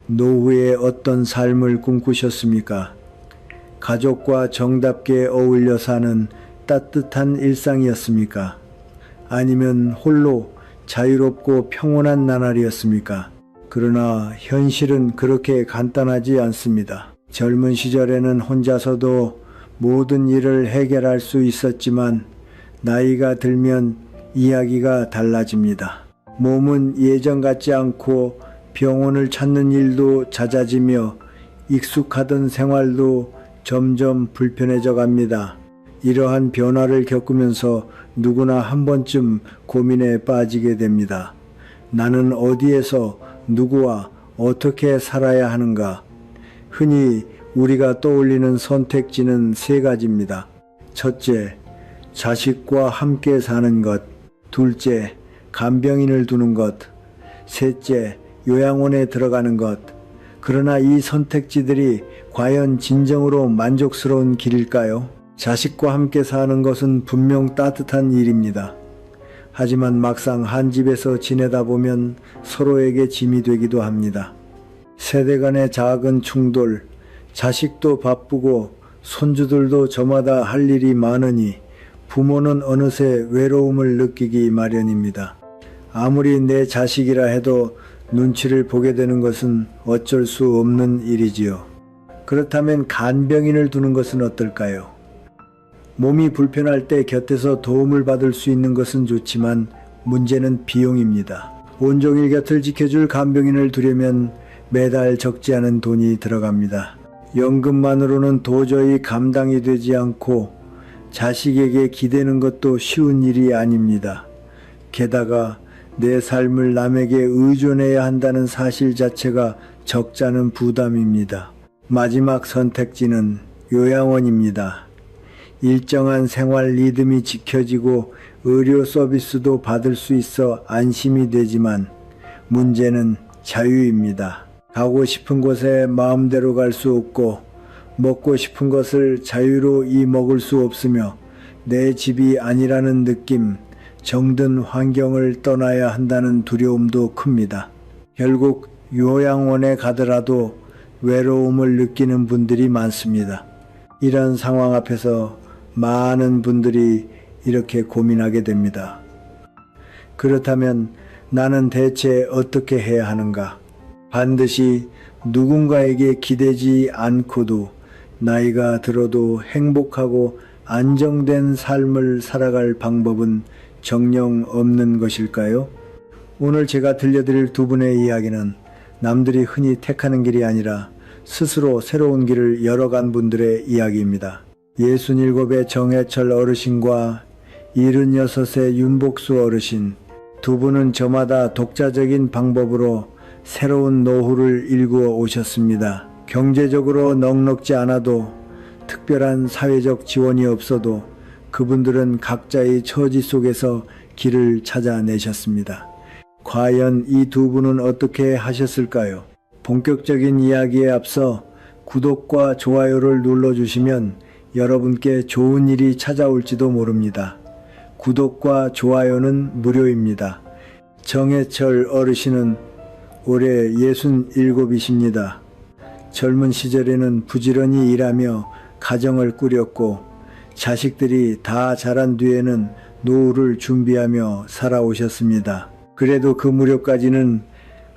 노후에 어떤 삶을 꿈꾸셨습니까? 가족과 정답게 어울려 사는 따뜻한 일상이었습니까? 아니면 홀로 자유롭고 평온한 나날이었습니까? 그러나 현실은 그렇게 간단하지 않습니다. 젊은 시절에는 혼자서도 모든 일을 해결할 수 있었지만 나이가 들면 이야기가 달라집니다. 몸은 예전 같지 않고 병원을 찾는 일도 잦아지며 익숙하던 생활도 점점 불편해져 갑니다. 이러한 변화를 겪으면서 누구나 한 번쯤 고민에 빠지게 됩니다. 나는 어디에서 누구와 어떻게 살아야 하는가? 흔히 우리가 떠올리는 선택지는 세 가지입니다. 첫째, 자식과 함께 사는 것. 둘째, 간병인을 두는 것. 셋째, 요양원에 들어가는 것. 그러나 이 선택지들이 과연 진정으로 만족스러운 길일까요? 자식과 함께 사는 것은 분명 따뜻한 일입니다. 하지만 막상 한 집에서 지내다 보면 서로에게 짐이 되기도 합니다. 세대 간의 작은 충돌, 자식도 바쁘고 손주들도 저마다 할 일이 많으니 부모는 어느새 외로움을 느끼기 마련입니다. 아무리 내 자식이라 해도 눈치를 보게 되는 것은 어쩔 수 없는 일이지요. 그렇다면 간병인을 두는 것은 어떨까요? 몸이 불편할 때 곁에서 도움을 받을 수 있는 것은 좋지만 문제는 비용입니다. 온종일 곁을 지켜줄 간병인을 두려면 매달 적지 않은 돈이 들어갑니다. 연금만으로는 도저히 감당이 되지 않고 자식에게 기대는 것도 쉬운 일이 아닙니다. 게다가 내 삶을 남에게 의존해야 한다는 사실 자체가 적잖은 부담입니다. 마지막 선택지는 요양원입니다. 일정한 생활 리듬이 지켜지고 의료 서비스도 받을 수 있어 안심이 되지만 문제는 자유입니다. 가고 싶은 곳에 마음대로 갈 수 없고 먹고 싶은 것을 자유로 먹을 수 없으며 내 집이 아니라는 느낌, 정든 환경을 떠나야 한다는 두려움도 큽니다. 결국 요양원에 가더라도 외로움을 느끼는 분들이 많습니다. 이런 상황 앞에서 많은 분들이 이렇게 고민하게 됩니다. 그렇다면 나는 대체 어떻게 해야 하는가? 반드시 누군가에게 기대지 않고도 나이가 들어도 행복하고 안정된 삶을 살아갈 방법은 정녕 없는 것일까요? 오늘 제가 들려드릴 두 분의 이야기는 남들이 흔히 택하는 길이 아니라 스스로 새로운 길을 열어간 분들의 이야기입니다. 67의 정해철 어르신과 76의 윤복수 어르신, 두 분은 저마다 독자적인 방법으로 새로운 노후를 일구어 오셨습니다. 경제적으로 넉넉지 않아도 특별한 사회적 지원이 없어도 그분들은 각자의 처지 속에서 길을 찾아내셨습니다. 과연 이 두 분은 어떻게 하셨을까요? 본격적인 이야기에 앞서 구독과 좋아요를 눌러주시면 여러분께 좋은 일이 찾아올지도 모릅니다. 구독과 좋아요는 무료입니다. 정해철 어르신은 올해 67이십니다. 젊은 시절에는 부지런히 일하며 가정을 꾸렸고 자식들이 다 자란 뒤에는 노후를 준비하며 살아오셨습니다. 그래도 그 무렵까지는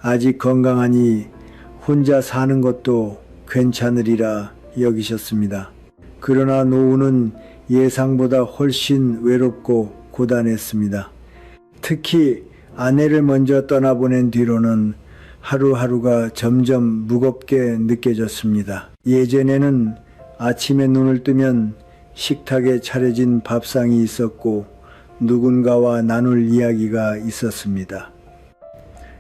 아직 건강하니 혼자 사는 것도 괜찮으리라 여기셨습니다. 그러나 노후는 예상보다 훨씬 외롭고 고단했습니다. 특히 아내를 먼저 떠나보낸 뒤로는 하루하루가 점점 무겁게 느껴졌습니다. 예전에는 아침에 눈을 뜨면 식탁에 차려진 밥상이 있었고 누군가와 나눌 이야기가 있었습니다.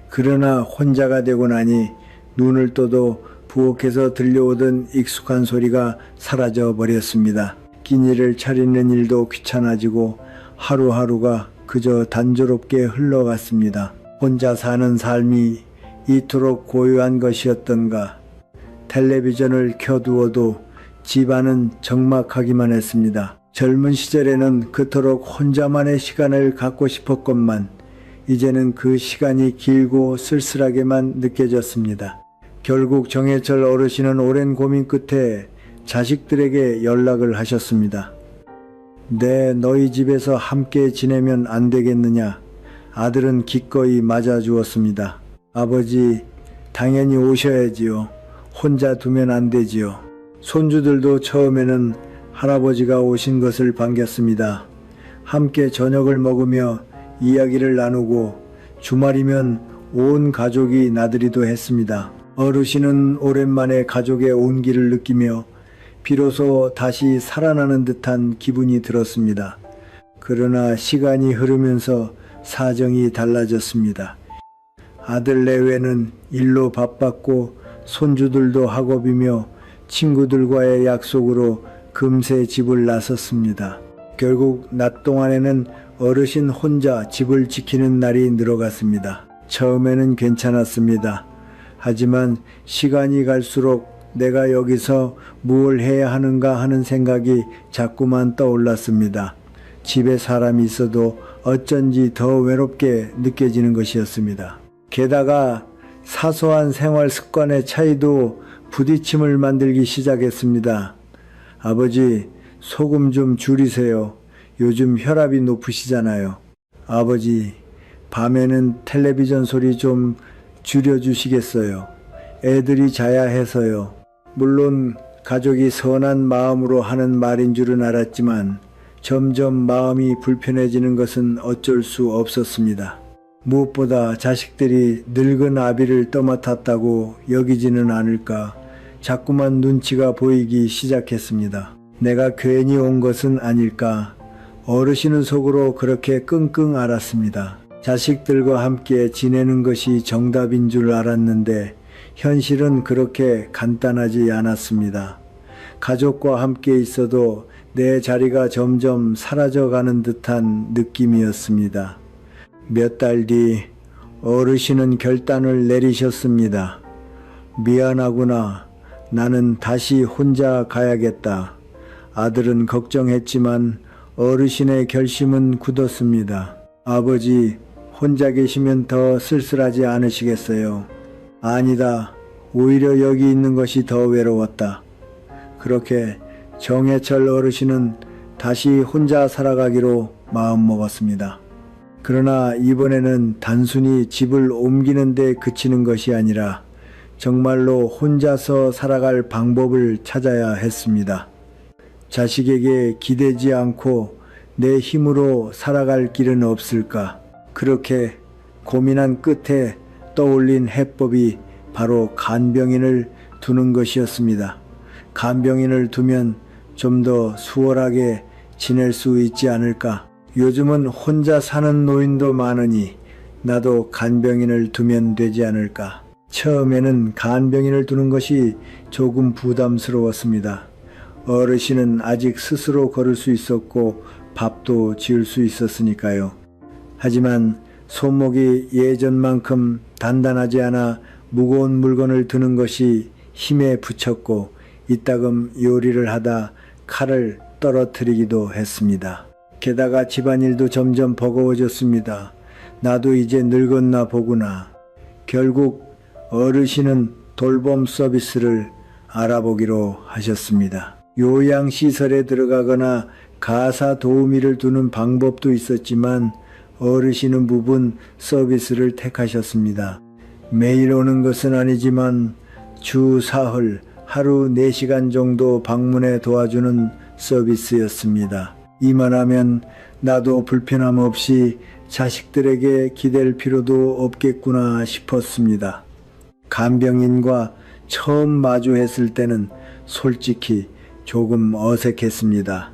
그러나 혼자가 되고 나니 눈을 떠도 부엌에서 들려오던 익숙한 소리가 사라져 버렸습니다. 끼니를 차리는 일도 귀찮아지고 하루하루가 그저 단조롭게 흘러갔습니다. 혼자 사는 삶이 이토록 고요한 것이었던가. 텔레비전을 켜두어도 집안은 적막하기만 했습니다. 젊은 시절에는 그토록 혼자만의 시간을 갖고 싶었건만 이제는 그 시간이 길고 쓸쓸하게만 느껴졌습니다. 결국 정해철 어르신은 오랜 고민 끝에 자식들에게 연락을 하셨습니다. 너희 집에서 함께 지내면 안 되겠느냐? 아들은 기꺼이 맞아주었습니다. 아버지, 당연히 오셔야지요. 혼자 두면 안 되지요. 손주들도 처음에는 할아버지가 오신 것을 반겼습니다. 함께 저녁을 먹으며 이야기를 나누고 주말이면 온 가족이 나들이도 했습니다. 어르신은 오랜만에 가족의 온기를 느끼며 비로소 다시 살아나는 듯한 기분이 들었습니다. 그러나 시간이 흐르면서 사정이 달라졌습니다. 아들 내외는 일로 바빴고 손주들도 학업이며 친구들과의 약속으로 금세 집을 나섰습니다. 결국 낮 동안에는 어르신 혼자 집을 지키는 날이 늘어갔습니다. 처음에는 괜찮았습니다. 하지만 시간이 갈수록 내가 여기서 무엇을 해야 하는가 하는 생각이 자꾸만 떠올랐습니다. 집에 사람이 있어도 어쩐지 더 외롭게 느껴지는 것이었습니다. 게다가 사소한 생활 습관의 차이도 부딪힘을 만들기 시작했습니다. 아버지, 소금 좀 줄이세요. 요즘 혈압이 높으시잖아요. 아버지, 밤에는 텔레비전 소리 좀 줄여주시겠어요. 애들이 자야 해서요. 물론 가족이 선한 마음으로 하는 말인 줄은 알았지만 점점 마음이 불편해지는 것은 어쩔 수 없었습니다. 무엇보다 자식들이 늙은 아비를 떠맡았다고 여기지는 않을까 자꾸만 눈치가 보이기 시작했습니다. 내가 괜히 온 것은 아닐까. 어르신은 속으로 그렇게 끙끙 앓았습니다. 자식들과 함께 지내는 것이 정답인 줄 알았는데 현실은 그렇게 간단하지 않았습니다. 가족과 함께 있어도 내 자리가 점점 사라져가는 듯한 느낌이었습니다. 몇 달 뒤 어르신은 결단을 내리셨습니다. 미안하구나. 나는 다시 혼자 가야겠다. 아들은 걱정했지만 어르신의 결심은 굳었습니다. 아버지, 혼자 계시면 더 쓸쓸하지 않으시겠어요? 아니다. 오히려 여기 있는 것이 더 외로웠다. 그렇게 정해철 어르신은 다시 혼자 살아가기로 마음먹었습니다. 그러나 이번에는 단순히 집을 옮기는 데 그치는 것이 아니라 정말로 혼자서 살아갈 방법을 찾아야 했습니다. 자식에게 기대지 않고 내 힘으로 살아갈 길은 없을까? 그렇게 고민한 끝에 떠올린 해법이 바로 간병인을 두는 것이었습니다. 간병인을 두면 좀 더 수월하게 지낼 수 있지 않을까? 요즘은 혼자 사는 노인도 많으니 나도 간병인을 두면 되지 않을까? 처음에는 간병인을 두는 것이 조금 부담스러웠습니다. 어르신은 아직 스스로 걸을 수 있었고 밥도 지을 수 있었으니까요. 하지만 손목이 예전만큼 단단하지 않아 무거운 물건을 드는 것이 힘에 부쳤고 이따금 요리를 하다 칼을 떨어뜨리기도 했습니다. 게다가 집안일도 점점 버거워졌습니다. 나도 이제 늙었나 보구나. 결국 어르신은 돌봄 서비스를 알아보기로 하셨습니다. 요양시설에 들어가거나 가사 도우미를 두는 방법도 있었지만 어르신은 부분 서비스를 택하셨습니다. 매일 오는 것은 아니지만 주 사흘 하루 4시간 정도 방문해 도와주는 서비스였습니다. 이만하면 나도 불편함 없이 자식들에게 기댈 필요도 없겠구나 싶었습니다. 간병인과 처음 마주했을 때는 솔직히 조금 어색했습니다.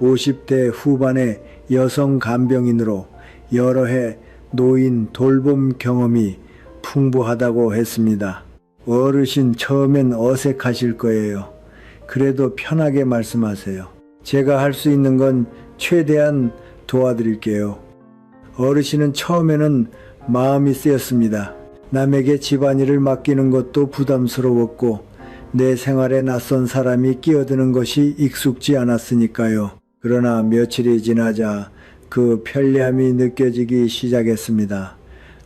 50대 후반의 여성 간병인으로 여러 해 노인 돌봄 경험이 풍부하다고 했습니다. 어르신 처음엔 어색하실 거예요. 그래도 편하게 말씀하세요. 제가 할 수 있는 건 최대한 도와드릴게요. 어르신은 처음에는 마음이 쓰였습니다. 남에게 집안일을 맡기는 것도 부담스러웠고 내 생활에 낯선 사람이 끼어드는 것이 익숙지 않았으니까요. 그러나 며칠이 지나자 그 편리함이 느껴지기 시작했습니다.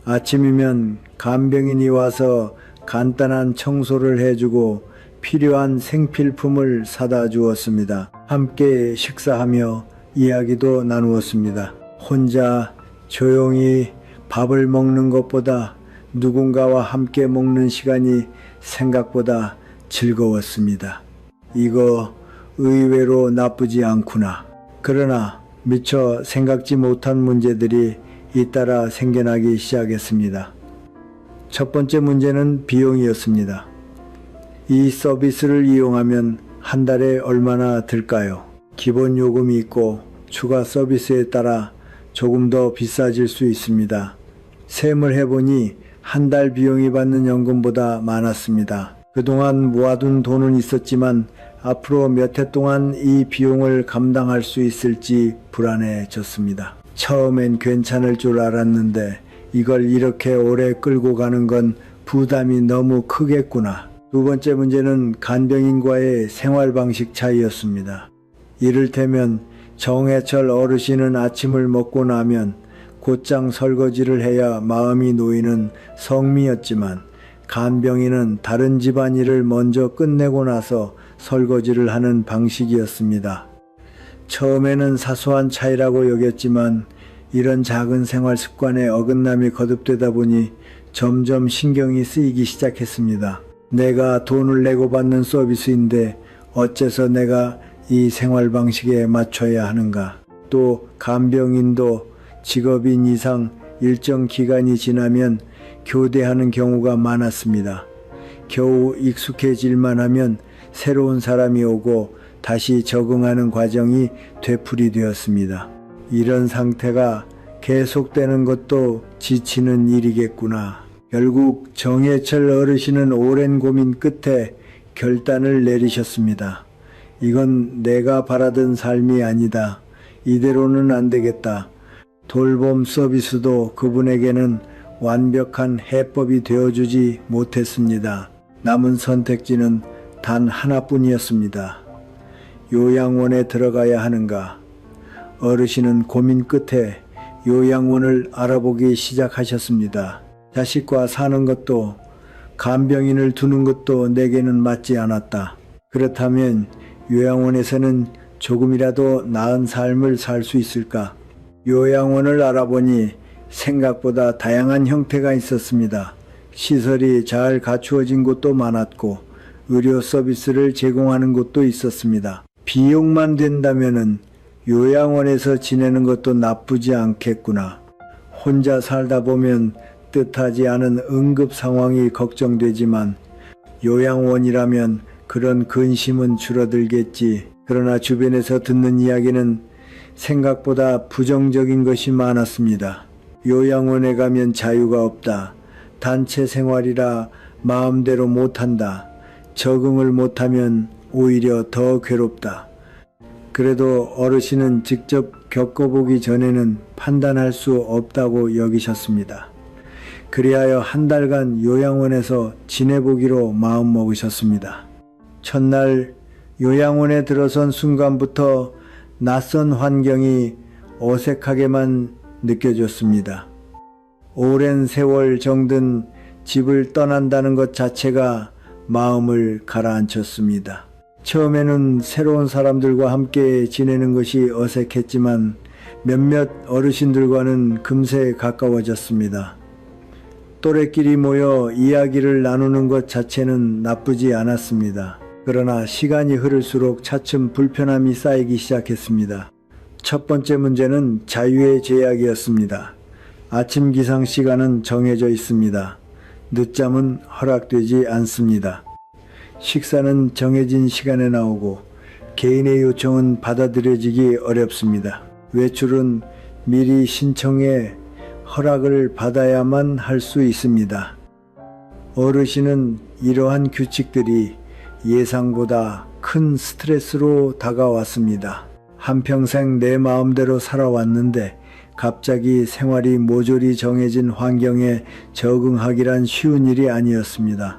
아침이면 간병인이 와서 간단한 청소를 해주고 필요한 생필품을 사다 주었습니다. 함께 식사하며 이야기도 나누었습니다. 혼자 조용히 밥을 먹는 것보다 누군가와 함께 먹는 시간이 생각보다 즐거웠습니다. 이거 의외로 나쁘지 않구나. 그러나 미처 생각지 못한 문제들이 잇따라 생겨나기 시작했습니다. 첫 번째 문제는 비용이었습니다. 이 서비스를 이용하면 한 달에 얼마나 들까요? 기본 요금이 있고 추가 서비스에 따라 조금 더 비싸질 수 있습니다. 셈을 해보니 한 달 비용이 받는 연금보다 많았습니다. 그동안 모아둔 돈은 있었지만 앞으로 몇 해 동안 이 비용을 감당할 수 있을지 불안해졌습니다. 처음엔 괜찮을 줄 알았는데 이걸 이렇게 오래 끌고 가는 건 부담이 너무 크겠구나. 두 번째 문제는 간병인과의 생활 방식 차이였습니다. 이를테면 정해철 어르신은 아침을 먹고 나면 곧장 설거지를 해야 마음이 놓이는 성미였지만 간병인은 다른 집안일을 먼저 끝내고 나서 설거지를 하는 방식이었습니다. 처음에는 사소한 차이라고 여겼지만 이런 작은 생활 습관에 어긋남이 거듭되다 보니 점점 신경이 쓰이기 시작했습니다. 내가 돈을 내고 받는 서비스인데 어째서 내가 이 생활 방식에 맞춰야 하는가? 또 간병인도 직업인 이상 일정 기간이 지나면 교대하는 경우가 많았습니다. 겨우 익숙해질만 하면 새로운 사람이 오고 다시 적응하는 과정이 되풀이되었습니다. 이런 상태가 계속되는 것도 지치는 일이겠구나. 결국 정해철 어르신은 오랜 고민 끝에 결단을 내리셨습니다. 이건 내가 바라던 삶이 아니다. 이대로는 안 되겠다. 돌봄 서비스도 그분에게는 완벽한 해법이 되어주지 못했습니다. 남은 선택지는 단 하나뿐이었습니다. 요양원에 들어가야 하는가? 어르신은 고민 끝에 요양원을 알아보기 시작하셨습니다. 자식과 사는 것도 간병인을 두는 것도 내게는 맞지 않았다. 그렇다면 요양원에서는 조금이라도 나은 삶을 살 수 있을까? 요양원을 알아보니 생각보다 다양한 형태가 있었습니다. 시설이 잘 갖추어진 곳도 많았고 의료 서비스를 제공하는 곳도 있었습니다. 비용만 된다면은 요양원에서 지내는 것도 나쁘지 않겠구나. 혼자 살다 보면 뜻하지 않은 응급 상황이 걱정되지만 요양원이라면 그런 근심은 줄어들겠지. 그러나 주변에서 듣는 이야기는 생각보다 부정적인 것이 많았습니다. 요양원에 가면 자유가 없다. 단체 생활이라 마음대로 못한다. 적응을 못하면 오히려 더 괴롭다. 그래도 어르신은 직접 겪어보기 전에는 판단할 수 없다고 여기셨습니다. 그리하여 한 달간 요양원에서 지내보기로 마음먹으셨습니다. 첫날 요양원에 들어선 순간부터 낯선 환경이 어색하게만 느껴졌습니다. 오랜 세월 정든 집을 떠난다는 것 자체가 마음을 가라앉혔습니다. 처음에는 새로운 사람들과 함께 지내는 것이 어색했지만 몇몇 어르신들과는 금세 가까워졌습니다. 또래끼리 모여 이야기를 나누는 것 자체는 나쁘지 않았습니다. 그러나 시간이 흐를수록 차츰 불편함이 쌓이기 시작했습니다. 첫 번째 문제는 자유의 제약이었습니다. 아침 기상 시간은 정해져 있습니다. 늦잠은 허락되지 않습니다. 식사는 정해진 시간에 나오고 개인의 요청은 받아들여지기 어렵습니다. 외출은 미리 신청해 허락을 받아야만 할 수 있습니다. 어르신은 이러한 규칙들이 예상보다 큰 스트레스로 다가왔습니다. 한평생 내 마음대로 살아왔는데 갑자기 생활이 모조리 정해진 환경에 적응하기란 쉬운 일이 아니었습니다.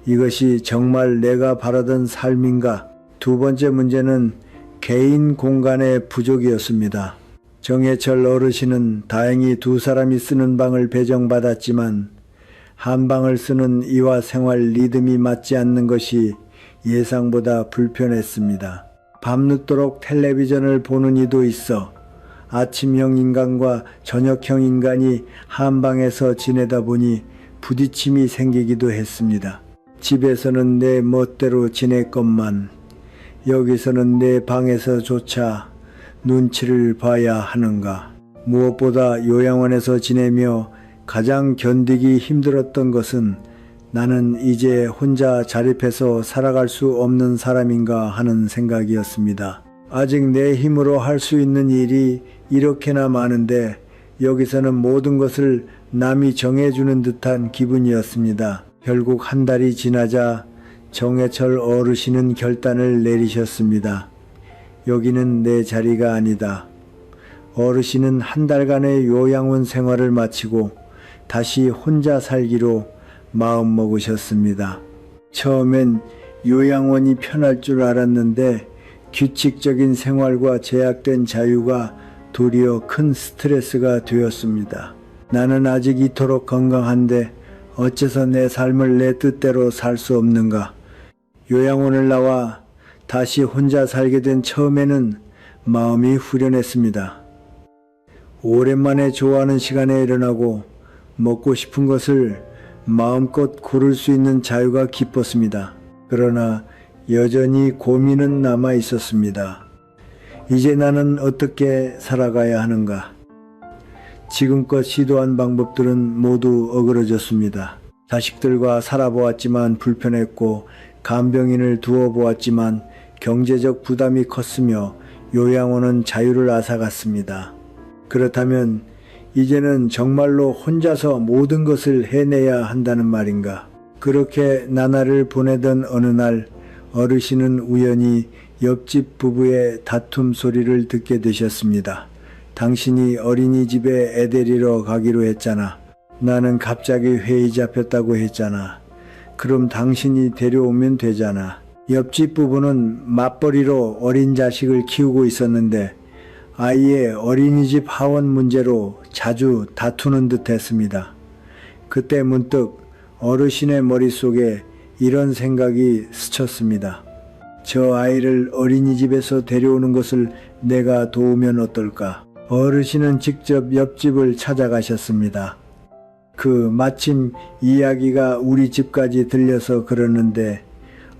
이것이 정말 내가 바라던 삶인가? 두 번째 문제는 개인 공간의 부족이었습니다. 정해철 어르신은 다행히 두 사람이 쓰는 방을 배정받았지만 한방을 쓰는 이와 생활 리듬이 맞지 않는 것이 예상보다 불편했습니다. 밤늦도록 텔레비전을 보는 이도 있어 아침형 인간과 저녁형 인간이 한방에서 지내다 보니 부딪힘이 생기기도 했습니다. 집에서는 내 멋대로 지냈건만 여기서는 내 방에서조차 눈치를 봐야 하는가. 무엇보다 요양원에서 지내며 가장 견디기 힘들었던 것은 나는 이제 혼자 자립해서 살아갈 수 없는 사람인가 하는 생각이었습니다. 아직 내 힘으로 할 수 있는 일이 이렇게나 많은데 여기서는 모든 것을 남이 정해주는 듯한 기분이었습니다. 결국 한 달이 지나자 정해철 어르신은 결단을 내리셨습니다. 여기는 내 자리가 아니다. 어르신은 한 달간의 요양원 생활을 마치고 다시 혼자 살기로 마음먹으셨습니다. 처음엔 요양원이 편할 줄 알았는데 규칙적인 생활과 제약된 자유가 도리어 큰 스트레스가 되었습니다. 나는 아직 이토록 건강한데 어째서 내 삶을 내 뜻대로 살 수 없는가. 요양원을 나와 다시 혼자 살게 된 처음에는 마음이 후련했습니다. 오랜만에 좋아하는 시간에 일어나고 먹고 싶은 것을 마음껏 고를 수 있는 자유가 기뻤습니다. 그러나 여전히 고민은 남아 있었습니다. 이제 나는 어떻게 살아가야 하는가? 지금껏 시도한 방법들은 모두 어그러졌습니다. 자식들과 살아보았지만 불편했고 간병인을 두어보았지만 경제적 부담이 컸으며 요양원은 자유를 앗아갔습니다. 그렇다면 이제는 정말로 혼자서 모든 것을 해내야 한다는 말인가? 그렇게 나날을 보내던 어느 날 어르신은 우연히 옆집 부부의 다툼 소리를 듣게 되셨습니다. 당신이 어린이집에 애 데리러 가기로 했잖아. 나는 갑자기 회의 잡혔다고 했잖아. 그럼 당신이 데려오면 되잖아. 옆집 부부는 맞벌이로 어린 자식을 키우고 있었는데 아이의 어린이집 하원 문제로 자주 다투는 듯 했습니다. 그때 문득 어르신의 머릿속에 이런 생각이 스쳤습니다. 저 아이를 어린이집에서 데려오는 것을 내가 도우면 어떨까? 어르신은 직접 옆집을 찾아가셨습니다. 마침 이야기가 우리 집까지 들려서 그러는데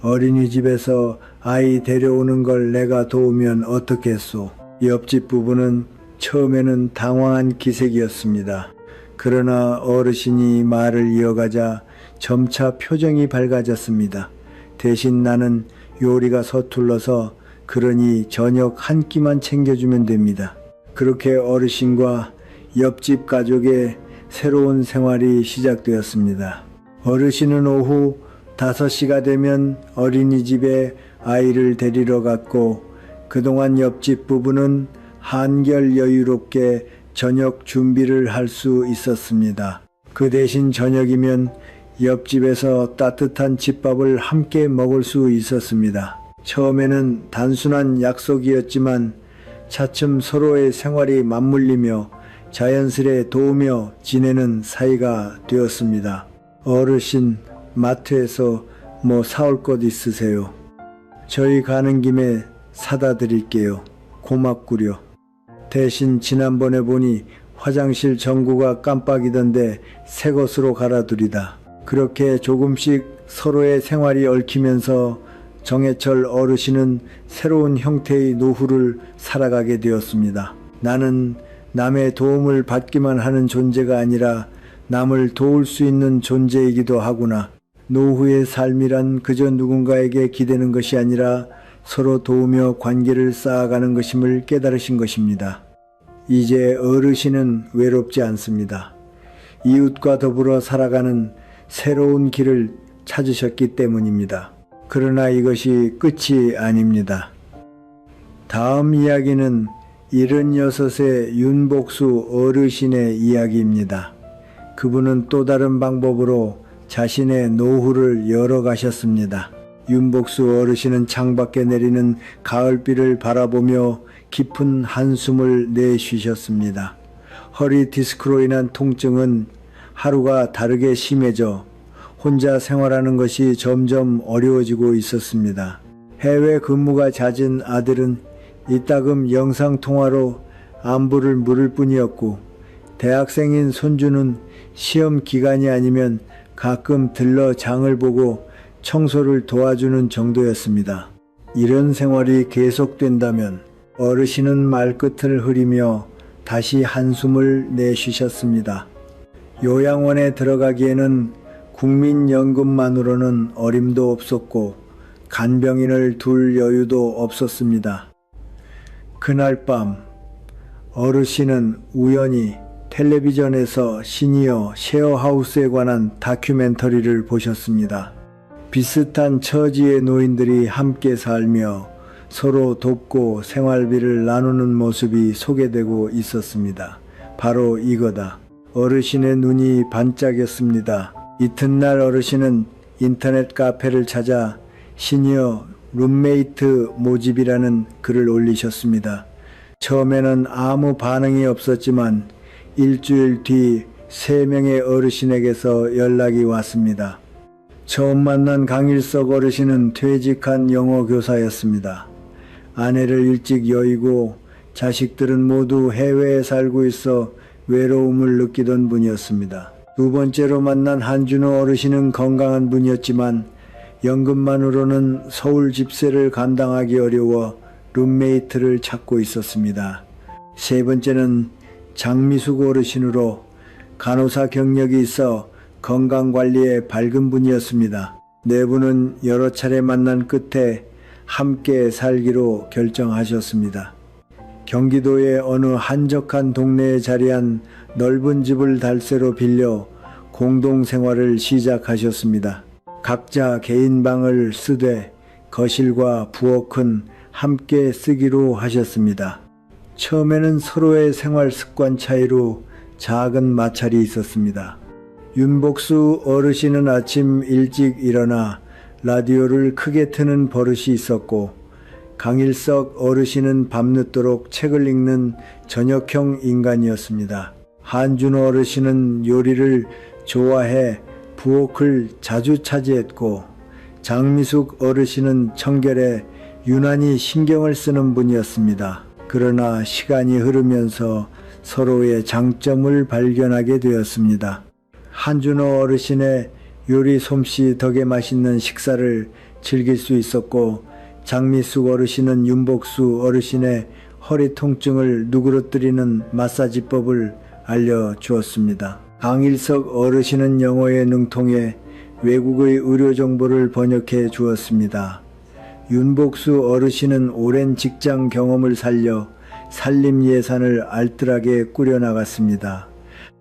어린이집에서 아이 데려오는 걸 내가 도우면 어떻겠소? 옆집 부부는 처음에는 당황한 기색이었습니다. 그러나 어르신이 말을 이어가자 점차 표정이 밝아졌습니다. 대신 나는 요리가 서툴러서 그러니 저녁 한 끼만 챙겨주면 됩니다. 그렇게 어르신과 옆집 가족의 새로운 생활이 시작되었습니다. 어르신은 오후 5시가 되면 어린이집에 아이를 데리러 갔고 그동안 옆집 부부는 한결 여유롭게 저녁 준비를 할 수 있었습니다. 그 대신 저녁이면 옆집에서 따뜻한 집밥을 함께 먹을 수 있었습니다. 처음에는 단순한 약속이었지만 차츰 서로의 생활이 맞물리며 자연스레 도우며 지내는 사이가 되었습니다. 어르신, 마트에서 뭐 사올 것 있으세요? 저희 가는 김에 사다 드릴게요. 고맙구려. 대신 지난번에 보니 화장실 전구가 깜빡이던데 새 것으로 갈아두리다. 그렇게 조금씩 서로의 생활이 얽히면서 정해철 어르신은 새로운 형태의 노후를 살아가게 되었습니다. 나는 남의 도움을 받기만 하는 존재가 아니라 남을 도울 수 있는 존재이기도 하구나. 노후의 삶이란 그저 누군가에게 기대는 것이 아니라 서로 도우며 관계를 쌓아가는 것임을 깨달으신 것입니다. 이제 어르신은 외롭지 않습니다. 이웃과 더불어 살아가는 새로운 길을 찾으셨기 때문입니다. 그러나 이것이 끝이 아닙니다. 다음 이야기는 76세 윤복수 어르신의 이야기입니다. 그분은 또 다른 방법으로 자신의 노후를 열어가셨습니다. 윤복수 어르신은 창밖에 내리는 가을비를 바라보며 깊은 한숨을 내쉬셨습니다. 허리 디스크로 인한 통증은 하루가 다르게 심해져 혼자 생활하는 것이 점점 어려워지고 있었습니다. 해외 근무가 잦은 아들은 이따금 영상통화로 안부를 물을 뿐이었고, 대학생인 손주는 시험 기간이 아니면 가끔 들러 장을 보고 청소를 도와주는 정도였습니다. 이런 생활이 계속된다면 어르신은 말끝을 흐리며 다시 한숨을 내쉬셨습니다. 요양원에 들어가기에는 국민연금만으로는 어림도 없었고 간병인을 둘 여유도 없었습니다. 그날 밤 어르신은 우연히 텔레비전에서 시니어 쉐어하우스에 관한 다큐멘터리를 보셨습니다. 비슷한 처지의 노인들이 함께 살며 서로 돕고 생활비를 나누는 모습이 소개되고 있었습니다. 바로 이거다. 어르신의 눈이 반짝였습니다. 이튿날 어르신은 인터넷 카페를 찾아 시니어 룸메이트 모집이라는 글을 올리셨습니다. 처음에는 아무 반응이 없었지만 일주일 뒤 3명의 어르신에게서 연락이 왔습니다. 처음 만난 강일석 어르신은 퇴직한 영어 교사였습니다. 아내를 일찍 여의고 자식들은 모두 해외에 살고 있어 외로움을 느끼던 분이었습니다. 두 번째로 만난 한준호 어르신은 건강한 분이었지만 연금만으로는 서울 집세를 감당하기 어려워 룸메이트를 찾고 있었습니다. 세 번째는 장미숙 어르신으로 간호사 경력이 있어 건강관리에 밝은 분이었습니다. 네 분은 여러 차례 만난 끝에 함께 살기로 결정하셨습니다. 경기도의 어느 한적한 동네에 자리한 넓은 집을 달세로 빌려 공동생활을 시작하셨습니다. 각자 개인 방을 쓰되 거실과 부엌은 함께 쓰기로 하셨습니다. 처음에는 서로의 생활 습관 차이로 작은 마찰이 있었습니다. 윤복수 어르신은 아침 일찍 일어나 라디오를 크게 트는 버릇이 있었고, 강일석 어르신은 밤늦도록 책을 읽는 저녁형 인간이었습니다. 한준호 어르신은 요리를 좋아해 부엌을 자주 차지했고, 장미숙 어르신은 청결에 유난히 신경을 쓰는 분이었습니다. 그러나 시간이 흐르면서 서로의 장점을 발견하게 되었습니다. 한준호 어르신의 요리 솜씨 덕에 맛있는 식사를 즐길 수 있었고, 장미숙 어르신은 윤복수 어르신의 허리 통증을 누그러뜨리는 마사지법을 알려주었습니다. 강일석 어르신은 영어에 능통해 외국의 의료 정보를 번역해 주었습니다. 윤복수 어르신은 오랜 직장 경험을 살려 살림 예산을 알뜰하게 꾸려나갔습니다.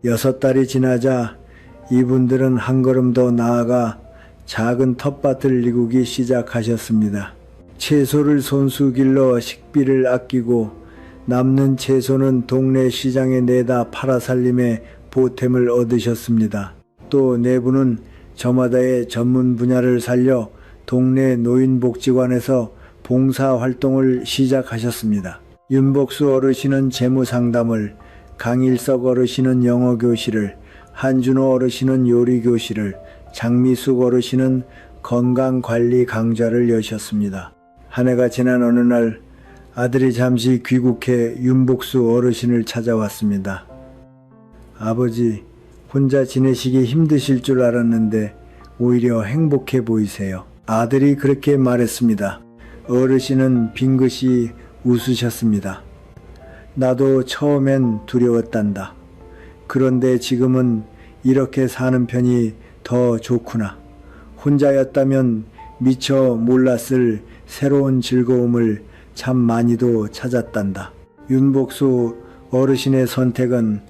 6달이 지나자 이분들은 한 걸음 더 나아가 작은 텃밭을 일구기 시작하셨습니다. 채소를 손수 길러 식비를 아끼고 남는 채소는 동네 시장에 내다 팔아 살림에 보탬을 얻으셨습니다. 또 네 분은 저마다의 전문 분야를 살려 동네 노인복지관에서 봉사활동을 시작하셨습니다. 윤복수 어르신은 재무상담을, 강일석 어르신은 영어교실을, 한준호 어르신은 요리교실을, 장미숙 어르신은 건강관리 강좌를 여셨습니다. 한 해가 지난 어느 날 아들이 잠시 귀국해 윤복수 어르신을 찾아왔습니다. 아버지, 혼자 지내시기 힘드실 줄 알았는데 오히려 행복해 보이세요. 아들이 그렇게 말했습니다. 어르신은 빙긋이 웃으셨습니다. 나도 처음엔 두려웠단다. 그런데 지금은 이렇게 사는 편이 더 좋구나. 혼자였다면 미처 몰랐을 새로운 즐거움을 참 많이도 찾았단다. 윤복수 어르신의 선택은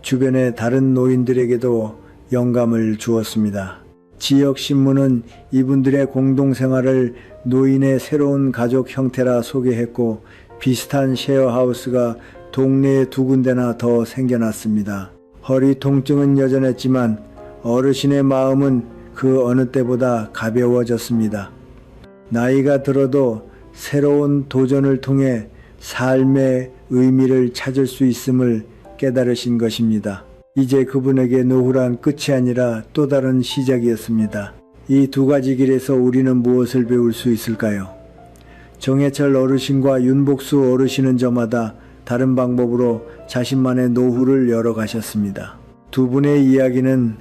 주변의 다른 노인들에게도 영감을 주었습니다. 지역신문은 이분들의 공동생활을 노인의 새로운 가족 형태라 소개했고, 비슷한 쉐어하우스가 동네에 2군데나 더 생겨났습니다. 허리 통증은 여전했지만 어르신의 마음은 그 어느 때보다 가벼워졌습니다. 나이가 들어도 새로운 도전을 통해 삶의 의미를 찾을 수 있음을 깨달으신 것입니다. 이제 그분에게 노후란 끝이 아니라 또 다른 시작이었습니다. 이 두 가지 길에서 우리는 무엇을 배울 수 있을까요? 정해철 어르신과 윤복수 어르신은 저마다 다른 방법으로 자신만의 노후를 열어가셨습니다. 두 분의 이야기는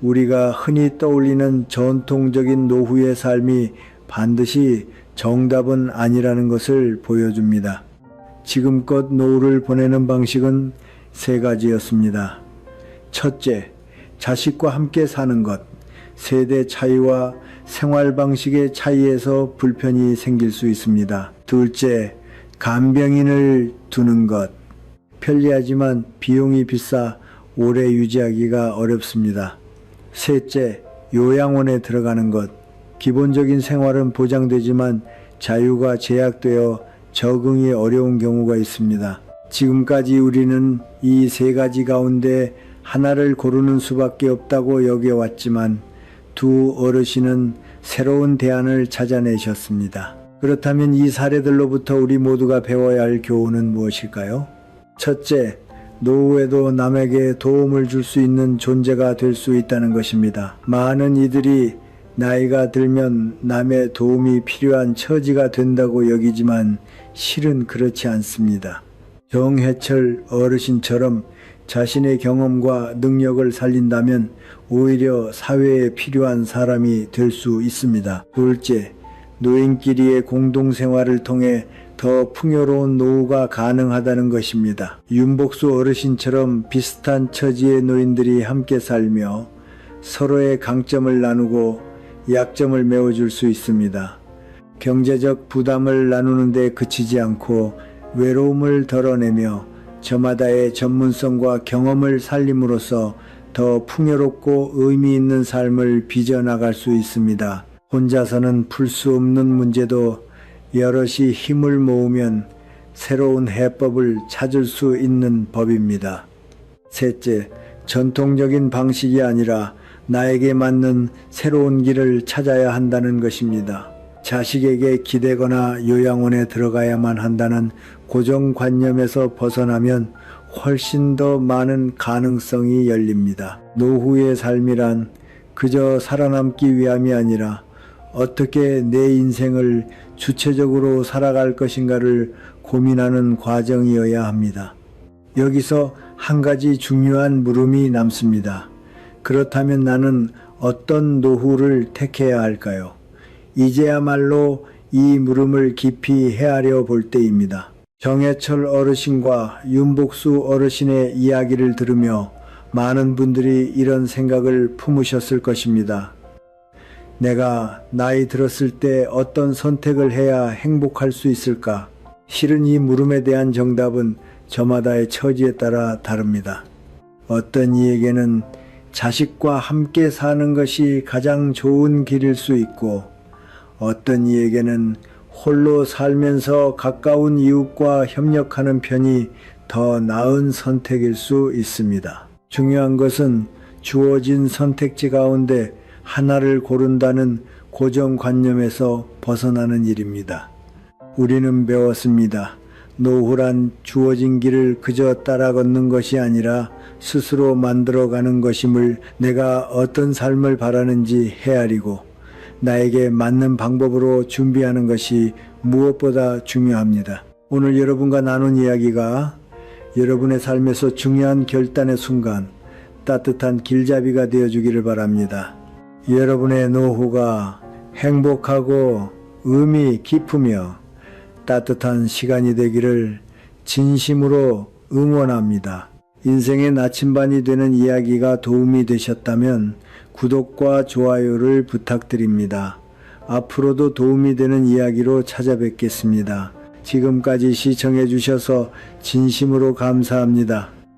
우리가 흔히 떠올리는 전통적인 노후의 삶이 반드시 정답은 아니라는 것을 보여줍니다. 지금껏 노후를 보내는 방식은 세 가지였습니다. 첫째, 자식과 함께 사는 것. 세대 차이와 생활 방식의 차이에서 불편이 생길 수 있습니다. 둘째, 간병인을 두는 것. 편리하지만 비용이 비싸 오래 유지하기가 어렵습니다. 셋째, 요양원에 들어가는 것. 기본적인 생활은 보장되지만 자유가 제약되어 적응이 어려운 경우가 있습니다. 지금까지 우리는 이 세 가지 가운데 하나를 고르는 수밖에 없다고 여겨왔지만 두 어르신은 새로운 대안을 찾아내셨습니다. 그렇다면 이 사례들로부터 우리 모두가 배워야 할 교훈은 무엇일까요? 첫째, 노후에도 남에게 도움을 줄 수 있는 존재가 될 수 있다는 것입니다. 많은 이들이 나이가 들면 남의 도움이 필요한 처지가 된다고 여기지만 실은 그렇지 않습니다. 정해철 어르신처럼 자신의 경험과 능력을 살린다면 오히려 사회에 필요한 사람이 될 수 있습니다. 둘째, 노인끼리의 공동생활을 통해 더 풍요로운 노후가 가능하다는 것입니다. 윤복수 어르신처럼 비슷한 처지의 노인들이 함께 살며 서로의 강점을 나누고 약점을 메워줄 수 있습니다. 경제적 부담을 나누는 데 그치지 않고 외로움을 덜어내며 저마다의 전문성과 경험을 살림으로써 더 풍요롭고 의미 있는 삶을 빚어나갈 수 있습니다. 혼자서는 풀 수 없는 문제도 여럿이 힘을 모으면 새로운 해법을 찾을 수 있는 법입니다. 셋째, 전통적인 방식이 아니라 나에게 맞는 새로운 길을 찾아야 한다는 것입니다. 자식에게 기대거나 요양원에 들어가야만 한다는 고정관념에서 벗어나면 훨씬 더 많은 가능성이 열립니다. 노후의 삶이란 그저 살아남기 위함이 아니라 어떻게 내 인생을 주체적으로 살아갈 것인가를 고민하는 과정이어야 합니다. 여기서 한 가지 중요한 물음이 남습니다. 그렇다면 나는 어떤 노후를 택해야 할까요? 이제야말로 이 물음을 깊이 헤아려 볼 때입니다. 정해철 어르신과 윤복수 어르신의 이야기를 들으며 많은 분들이 이런 생각을 품으셨을 것입니다. 내가 나이 들었을 때 어떤 선택을 해야 행복할 수 있을까? 실은 이 물음에 대한 정답은 저마다의 처지에 따라 다릅니다. 어떤 이에게는 자식과 함께 사는 것이 가장 좋은 길일 수 있고, 어떤 이에게는 홀로 살면서 가까운 이웃과 협력하는 편이 더 나은 선택일 수 있습니다. 중요한 것은 주어진 선택지 가운데 하나를 고른다는 고정관념에서 벗어나는 일입니다. 우리는 배웠습니다. 노후란 주어진 길을 그저 따라 걷는 것이 아니라 스스로 만들어가는 것임을, 내가 어떤 삶을 바라는지 헤아리고 나에게 맞는 방법으로 준비하는 것이 무엇보다 중요합니다. 오늘 여러분과 나눈 이야기가 여러분의 삶에서 중요한 결단의 순간 따뜻한 길잡이가 되어주기를 바랍니다. 여러분의 노후가 행복하고 의미 깊으며 따뜻한 시간이 되기를 진심으로 응원합니다. 인생의 나침반이 되는 이야기가 도움이 되셨다면 구독과 좋아요를 부탁드립니다. 앞으로도 도움이 되는 이야기로 찾아뵙겠습니다. 지금까지 시청해 주셔서 진심으로 감사합니다.